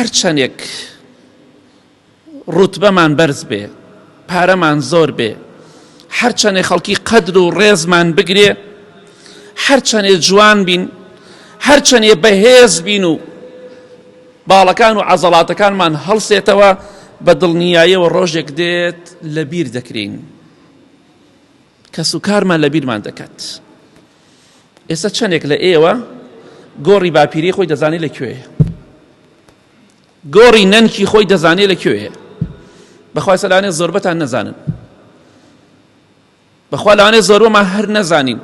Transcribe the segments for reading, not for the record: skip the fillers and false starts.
هەرچەندێک ڕوتبەمان بەرز بێ، پارەمان زۆر بێ، هەرچەندێک خەڵکی قەدر و ڕێزمان بگرێ، هەرچەندێک جوان بین، هەرچەندێک بەهێز بین و باڵەکان و عەزەڵاتەکانمان هەڵسێتەوە، بە دڵنیاییەوە ڕۆژێک دێت لەبیر دەکرین کە سوکارمان لەبیرمان دەکات. ئێستا چەندێک لە ئێوە گۆڕی باپیری خۆی دەزانێت لەکوێیە، گۆڕی نەنکی خۆی دەزانێت لەکوێیە. بەخوای سەلانێ زۆربەتان نەزانن، بەخوا لەوانێ زۆربەمان هەر نەزانین.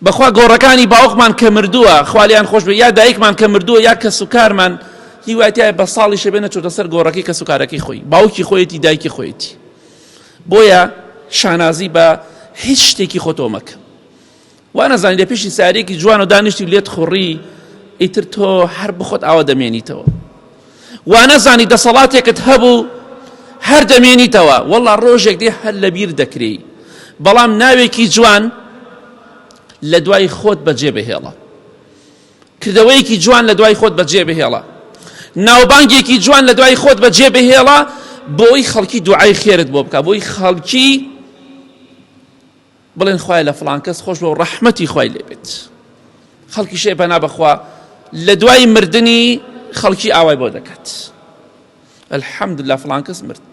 بەخوا گۆڕەکانی باوکمان کە مردووە، خوا لیان خۆش بێ، یا دایکمان کە مردووە، یا کە سوکارمان هیواتیایە بە ساڵی شەبێ نەچۆتە سەر گۆڕەکەی کە سوکارەکەی خۆی، باوکی خۆیەتی، دایکی خۆیەتی. بۆیە شانازی بە هیچ شتێکی خۆتۆ مەکە. وا نەزانی لە پێشی سارێکی جوان و دانیشتی لێت خوڕی، ئیتر تۆ هەر بخۆت ئاوا دەمێنیتەوە. وا نەزانی دەسەڵاتێکت هەبوو هەر دەمێنیتەوە، وەڵا ڕۆژێک دێ هەر لەبیر دەکرێی. بەڵام ناوێکی جوان لە دوای خۆت بەجێ بهێڵە، کردەوەیەکی جوان لە دوای خۆت بەجێ بهێڵە، ناوبانگێکی جوان لە دوای خۆت بەجێ بهێڵە، بۆی خەڵکی دوعای خێرت بۆ بکە، بۆی خەڵکی بڵێن خوای لە فڵان کەس خۆش بە و ڕەحمەتی خوای لێ بێت. خەڵکی شێ بەنا بەخوا لە دوای مردنی خەڵکی ئاوای بۆ دەکات، ئەلحەمدوللا فڵان کەس مرد.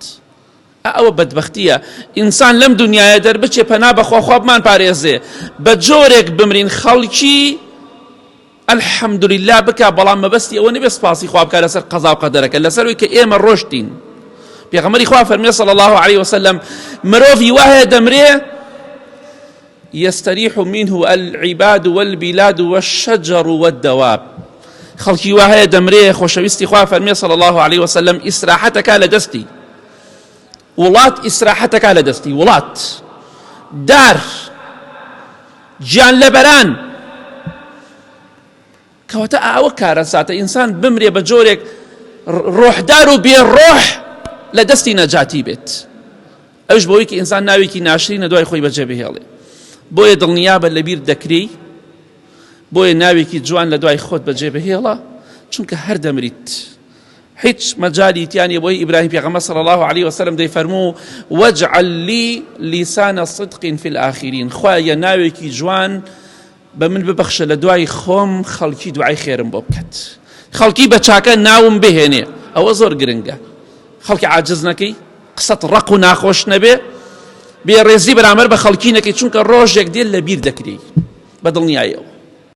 ئەوە بەدبەختیە ئینسان لەم دنیاە دەربچێ پەنا بەخوا خوا بمان پارێزێ، بە جۆرێک بمرین خەڵکی ئەلحەمدوللا بکە، بەڵام مەبەستی ئەوە نەبێ سپاسی خوا بکە لەسەر قەزا و قەدەرەکە، لەسەروی کە ئێمە ڕۆشتین. پێغەمبەری خوا فەرمێ صلی الله عليه وسلم، مرۆڤی وایە دەمرێ يستريح منه العباد والبلاد والشجر والدواب. خەڵکی وایە دەمرێ، خۆشەویستی خوا فەرمێ صلی الله عليه وسلم، ئیسراحەتەکە لە دەستی، وڵات ئیسراحەتەکە لە دەستی، وڵات، دار، گیان لەبەران. کەواتە ئاوە کارە ساتە ئینسان بمرێ بە جۆرێک ڕۆحدار و بێڕۆح لە دەستی نەجاتی بێت. ئەوش بۆی کە ئینسان ناوێکی ناشرینە دوای خۆی بەجێ بهێڵێ. بۆیە دڵنیابە لەبیر دەکری، بۆیە ناوێکی جوان لە دوای خۆت بەجێ بهێڵە، چونکە هەر دەمریت، هیچ مەجالی تیانە. بۆی ئیبراهیم پێغەمبەر صلی الله عليه وسلم دەیفەرموو وەجعل لی لیسانە صدق فی الآخرین، خوایە ناوێکی جوان بە من ببەخشە لە دوای خۆم خەڵکی دوعای خێرم بۆ بکات، خەڵکی بە چاکە ناوم بهێنێ. ئەوە زۆر گرنگە. خەڵکی عاجز نەکەی، قسەت ڕق و ناخۆش نەبێ، بێڕێزی بەرامبەر بە خەڵکی نەکەی، چونکە ڕۆژێک دێت لەبیر دەکری بە دڵنیاییەوە.